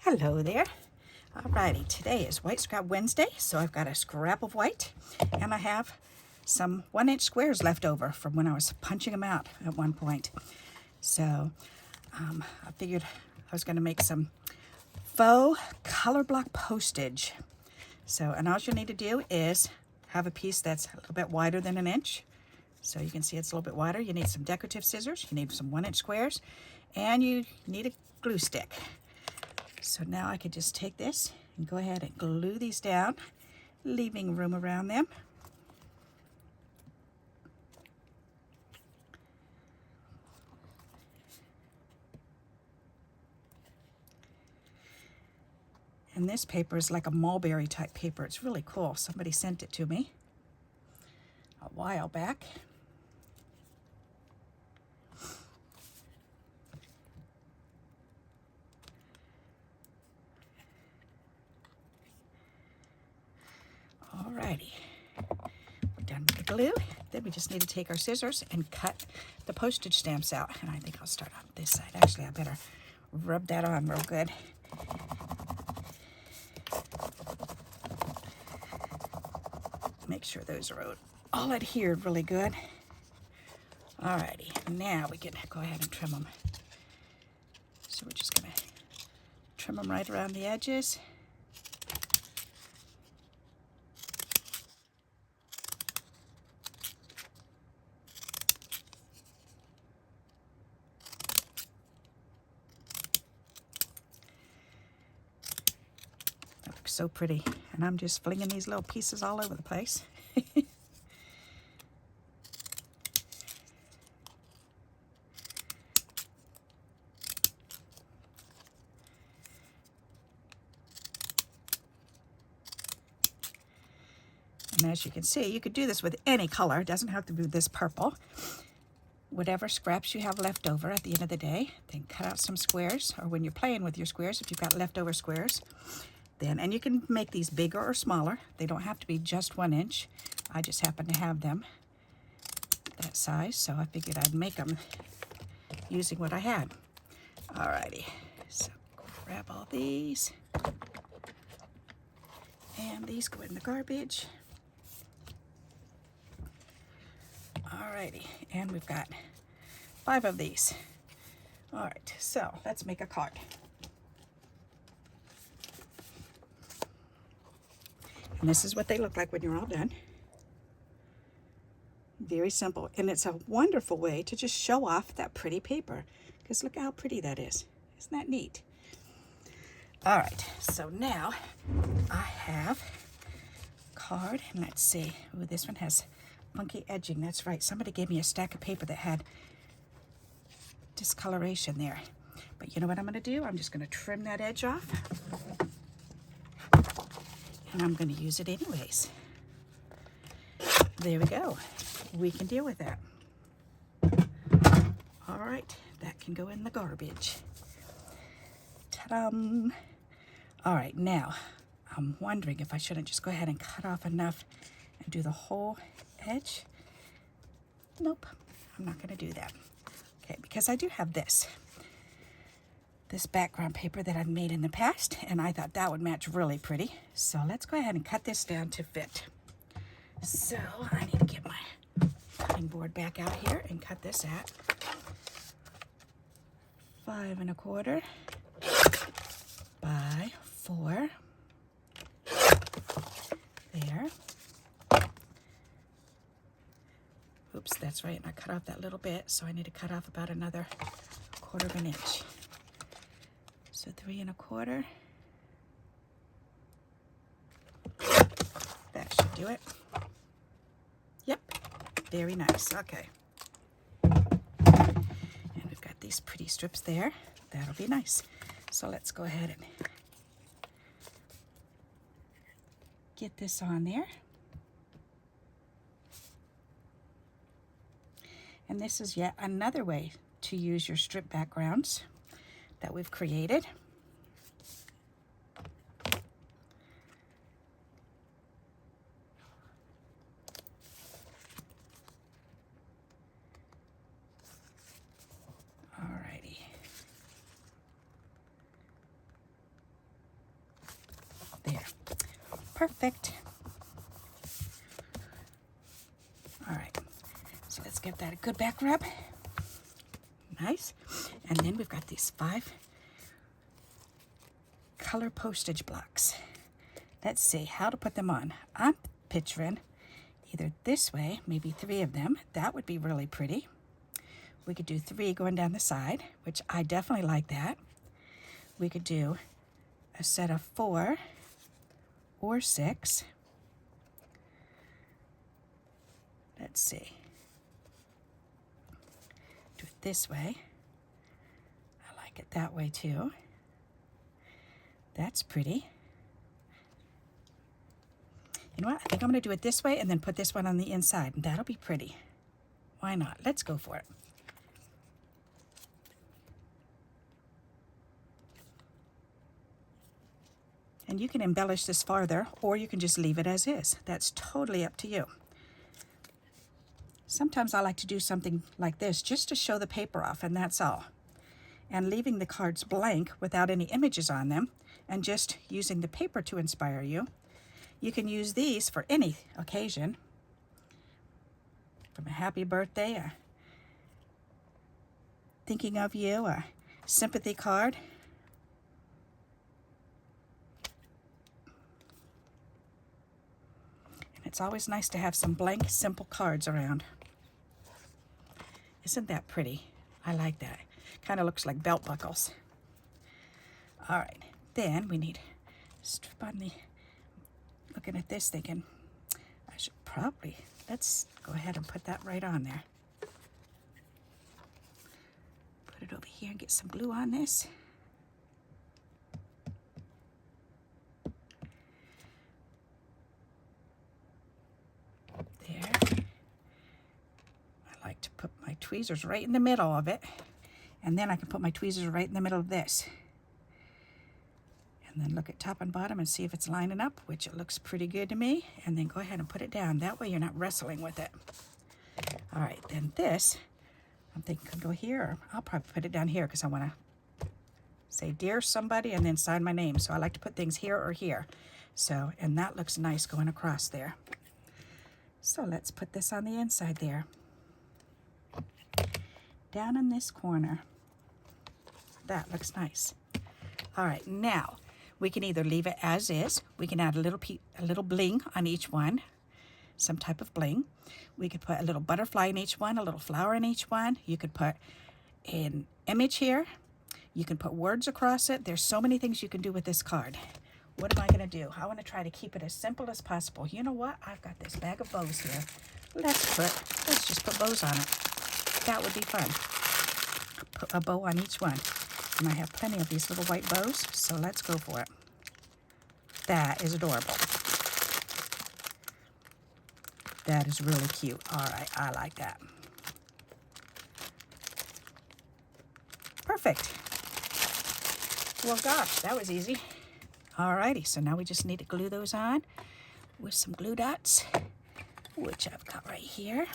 Hello there. Alrighty, today is White Scrap Wednesday, so I've got a scrap of white, and I have some 1-inch squares left over from when I was punching them out at one point. So I figured I was going to make some faux color block postage. So, and all you need to do is have a piece that's a little bit wider than 1 inch. So you can see it's a little bit wider. You need some decorative scissors, you need some 1-inch squares, and you need a glue stick. So now I could just take this and go ahead and glue these down, leaving room around them. And this paper is like a mulberry type paper. It's really cool. Somebody sent it to me a while back. Alrighty, we're done with the glue. Then we just need to take our scissors and cut the postage stamps out. And I think I'll start on this side. Actually, I better rub that on real good. Make sure those are all adhered really good. Alrighty, now we can go ahead and trim them. So we're just gonna trim them right around the edges. That looks so pretty, and I'm just flinging these little pieces all over the place. And as you can see, you could do this with any color. It doesn't have to be this purple. Whatever scraps you have left over at the end of the day, then cut out some squares, or when you're playing with your squares, if you've got leftover squares, then, and you can make these bigger or smaller. They don't have to be just 1 inch. I just happen to have them that size, so I figured I'd make them using what I had. Alrighty, so grab all these, and these go in the garbage. Alrighty, and we've got 5 of these. Alright, so let's make a card. And this is what they look like when you're all done. Very simple, and it's a wonderful way to just show off that pretty paper, because look how pretty that is. Isn't that neat? Alright, so now I have a card, and let's see. Ooh, this one has funky edging. That's right, somebody gave me a stack of paper that had discoloration there. But you know what I'm going to do? I'm just going to trim that edge off, and I'm going to use it anyways. There we go. We can deal with that. All right, that can go in the garbage. Ta-da! All right, now I'm wondering if I shouldn't just go ahead and cut off enough and do the whole edge. Nope, I'm not going to do that. Okay, because I do have this background paper that I've made in the past, and I thought that would match really pretty. So let's go ahead and cut this down to fit. So I need to get my cutting board back out here and cut this at 5 1/4 by 4. There. Oops, that's right, and I cut off that little bit, so I need to cut off about another 1/4 inch. So 3 1/4. That should do it. Yep, very nice. Okay. And we've got these pretty strips there. That'll be nice. So let's go ahead and get this on there. And this is yet another way to use your strip backgrounds that we've created. Alrighty. There. Perfect. All right. So let's give that a good back rub. Nice. And then we've got these 5 color postage blocks. Let's see how to put them on. I'm picturing either this way, maybe 3 of them. That would be really pretty. We could do 3 going down the side, which I definitely like that. We could do a set of 4 or 6. Let's see. Do it this way. I like it that way too. That's pretty. You know what? I think I'm going to do it this way and then put this one on the inside, and that'll be pretty. Why not? Let's go for it. And you can embellish this farther, or you can just leave it as is. That's totally up to you. Sometimes I like to do something like this just to show the paper off, and that's all. And leaving the cards blank without any images on them, and just using the paper to inspire you. You can use these for any occasion. From a happy birthday, a thinking of you, a sympathy card. And it's always nice to have some blank, simple cards around. Isn't that pretty? I like that. Kind of looks like belt buckles. All right, then we need strip on the, looking at this thinking, I should probably, let's go ahead and put that right on there. Put it over here and get some glue on this. There. I like to put my tweezers right in the middle of it, and then I can put my tweezers right in the middle of this. And then look at top and bottom and see if it's lining up, which it looks pretty good to me. And then go ahead and put it down. That way you're not wrestling with it. All right, then this, I'm thinking could go here, or I'll probably put it down here because I want to say dear somebody and then sign my name. So I like to put things here or here. So, and that looks nice going across there. So let's put this on the inside there. Down in this corner. That looks nice. All right, now we can either leave it as is. We can add a little bling on each one, some type of bling. We could put a little butterfly in each one, a little flower in each one. You could put an image here. You can put words across it. There's so many things you can do with this card. What am I going to do? I want to try to keep it as simple as possible. You know what? I've got this bag of bows here. Let's just put bows on it. That would be fun. Put a bow on each one. And I have plenty of these little white bows, so let's go for it. That is adorable. That is really cute. All right, I like that. Perfect. Well, gosh, that was easy. All righty, so now we just need to glue those on with some glue dots, which I've got right here.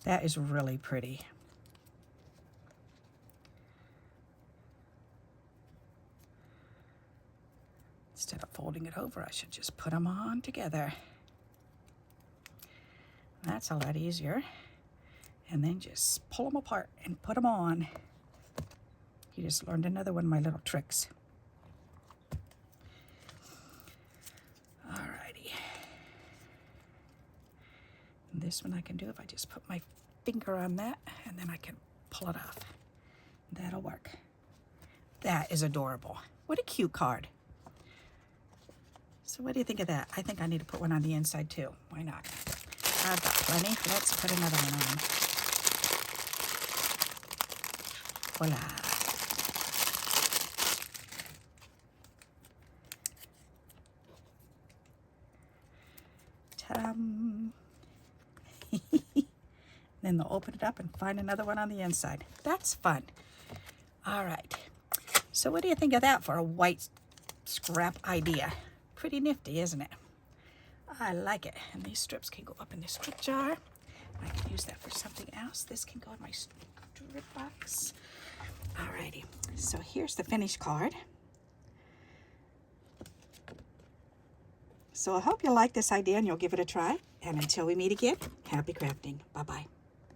That is really pretty. Instead of folding it over, I should just put them on together. That's a lot easier. And then just pull them apart and put them on. You just learned another one of my little tricks. Alrighty. And this one I can do if I just put my finger on that, and then I can pull it off. That'll work. That is adorable. What a cute card. So what do you think of that? I think I need to put one on the inside too. Why not? I've got plenty. Let's put another one on. Voila. Ta-dam. Then they'll open it up and find another one on the inside. That's fun. All right. So what do you think of that for a white scrap idea? Pretty nifty, isn't it? I like it. And these strips can go up in this strip jar. I can use that for something else. This can go in my strip box. Alrighty, so here's the finished card. So I hope you like this idea and you'll give it a try. And until we meet again, happy crafting. Bye-bye.